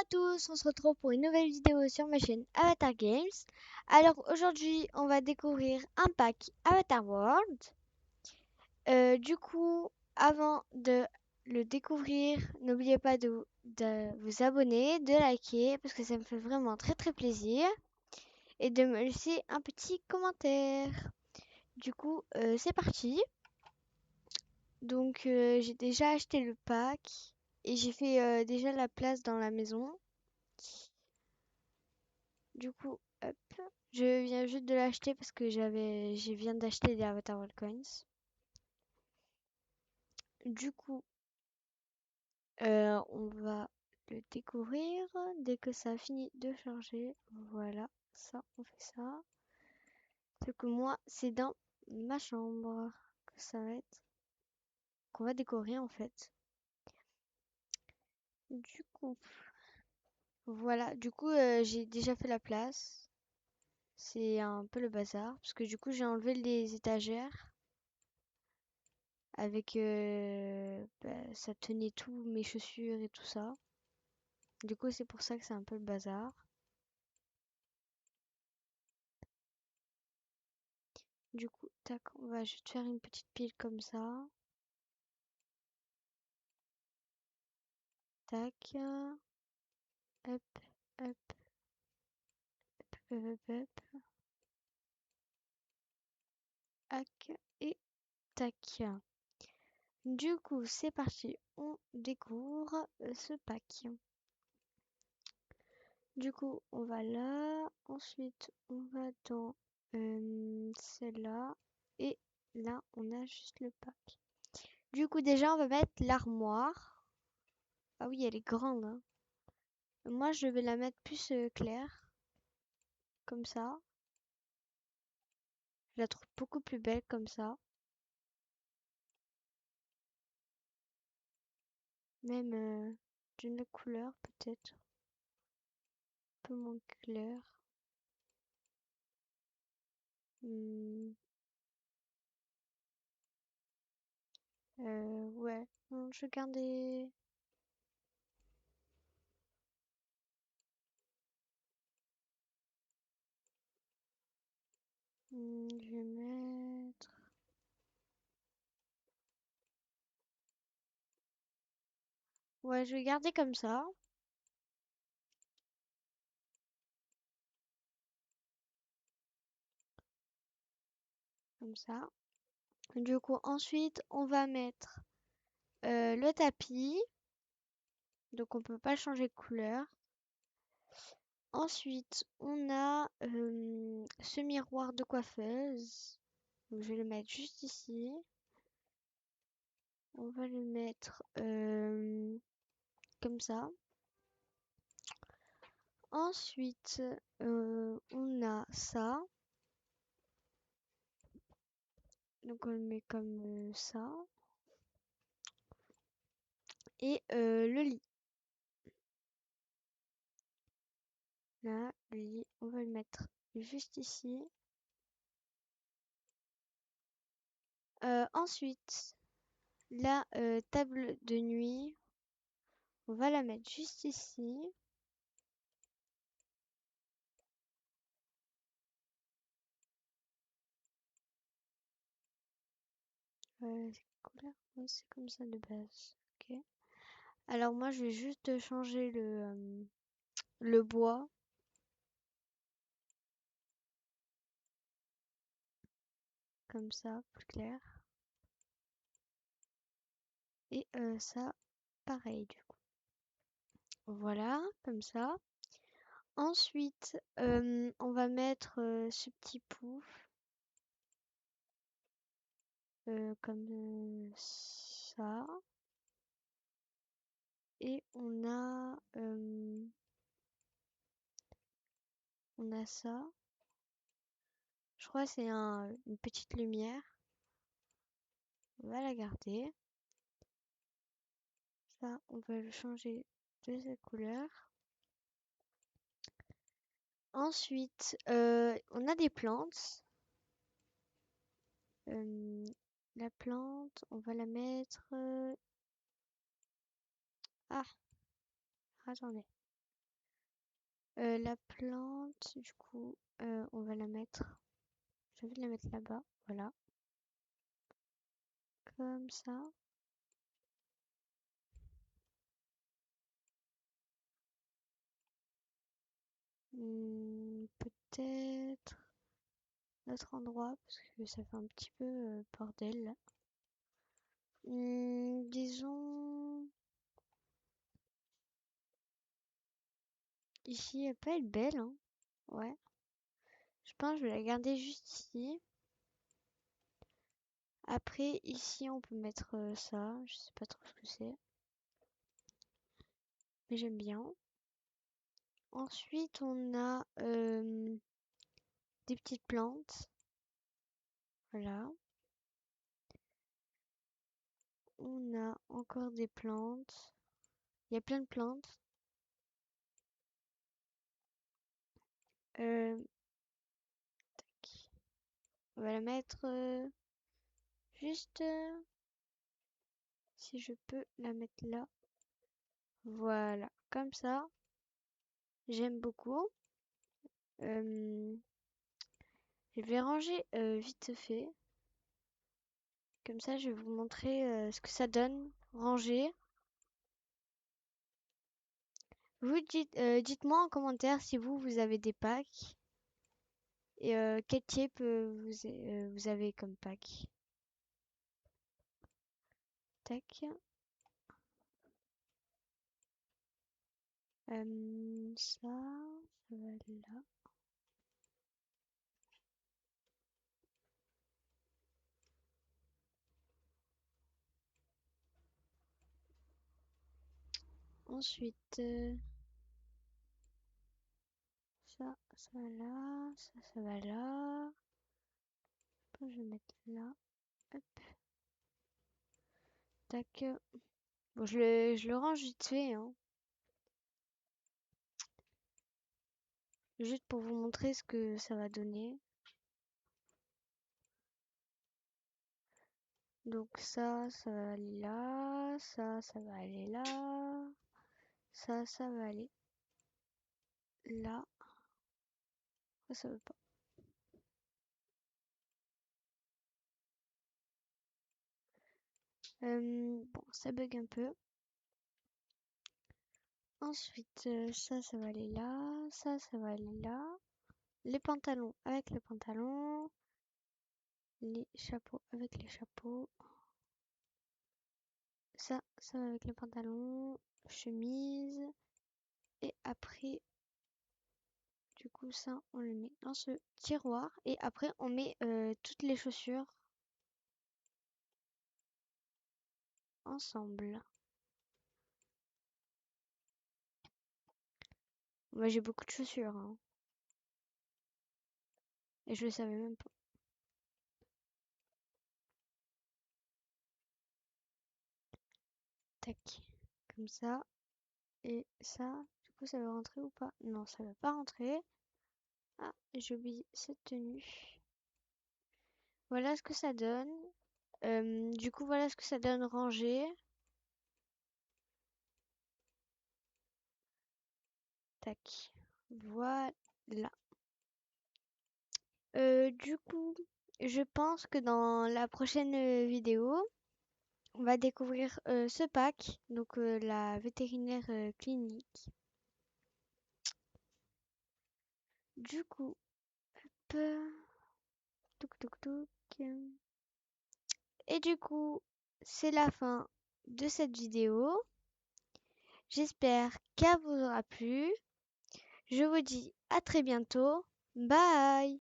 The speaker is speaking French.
à tous, on se retrouve pour une nouvelle vidéo sur ma chaîne Avatar Games. Alors aujourd'hui, on va découvrir un pack Avatar World. Avant de le découvrir, n'oubliez pas de vous abonner, de liker, parce que ça me fait vraiment très très plaisir, et de me laisser un petit commentaire. C'est parti. J'ai déjà acheté le pack, et j'ai fait déjà la place dans la maison. Hop, je viens juste de l'acheter parce que je viens d'acheter des Avatar World Coins. Du coup, on va le découvrir dès que ça a fini de charger. Voilà, ça, on fait ça. Sauf que moi, c'est dans ma chambre que ça va être, qu'on va décorer en fait. Du coup, j'ai déjà fait la place. C'est un peu le bazar parce que du coup, j'ai enlevé les étagères. Ça tenait tout, mes chaussures et tout ça. Du coup, c'est pour ça que c'est un peu le bazar. Du coup, tac, on va juste faire une petite pile comme ça. Tac. Hop, hop, hop, hop, hop. Hac et tac. Du coup, c'est parti. On découvre ce pack. Du coup, on va là. Ensuite, on va dans celle-là. Et là, on a juste le pack. Du coup, déjà, on va mettre l'armoire. Ah oui, elle est grande, hein. Moi, je vais la mettre plus claire, comme ça. Je la trouve beaucoup plus belle comme ça. Même d'une autre couleur, peut-être. Un peu moins clair. Hmm, ouais. Non, je vais garder... Je vais mettre... Ouais, je vais garder comme ça. Comme ça. Du coup, ensuite, on va mettre le tapis. Donc, on peut pas changer de couleur. Ensuite, on a ce miroir de coiffeuse. Donc, je vais le mettre juste ici. On va le mettre comme ça. Ensuite, on a ça. Donc, on le met comme ça. Et le lit. Là, le lit, on va le mettre juste ici. Ensuite, la table de nuit, on va la mettre juste ici. C'est couleur? Oui, c'est comme ça de base. Ok. Alors moi, je vais juste changer le bois. Comme ça, plus clair. Et ça, pareil du coup. Voilà, comme ça. Ensuite, on va mettre ce petit pouf. Comme ça. Et on a ça. Je crois que c'est une petite lumière. On va la garder. Ça, on va le changer de cette couleur. Ensuite, on a des plantes. La plante, on va la mettre... Ah, attendez. La plante, du coup, on va la mettre. Je vais la mettre là-bas. Voilà. Comme ça. Peut-être notre endroit parce que ça fait un petit peu bordel là. Disons ici elle peut être belle hein. Ouais. Je pense que je vais la garder juste ici. Après ici on peut mettre ça. Je sais pas trop ce que c'est. Mais j'aime bien. Ensuite on a des petites plantes. Voilà. On a encore des plantes. Il y a plein de plantes. Euh, tac. On va la mettre juste si je peux la mettre là. Voilà, comme ça. J'aime beaucoup. Euh, je vais ranger vite fait. Comme ça, je vais vous montrer ce que ça donne. Ranger. Vous dites-moi en commentaire si vous avez des packs et quel type vous avez comme pack. Tac. Ça va là. Ensuite, ça va là, ça va là. Je vais mettre là. Hop, tac. Bon, je le range vite fait, hein. Juste pour vous montrer ce que ça va donner. Donc ça va aller là. Ça va aller là. Ça va aller là. Ça veut pas. Bon, ça bug un peu. Ensuite, ça va aller là. Ça va aller là. Les pantalons avec les pantalons. Les chapeaux avec les chapeaux. Ça va avec les pantalons. Chemise. Et après, du coup, ça, on le met dans ce tiroir. Et après, on met toutes les chaussures ensemble. Moi, j'ai beaucoup de chaussures, hein. Et je le savais même pas. Tac. Comme ça. Et ça, du coup, ça va rentrer ou pas? Non, ça va pas rentrer. Ah, j'ai oublié cette tenue. Voilà ce que ça donne. Du coup, voilà ce que ça donne rangé. Tac. Voilà. Du coup, je pense que dans la prochaine vidéo, on va découvrir ce pack, donc la vétérinaire clinique. Du coup, touc touc touc. Et du coup, c'est la fin de cette vidéo. J'espère qu'elle vous aura plu. Je vous dis à très bientôt. Bye!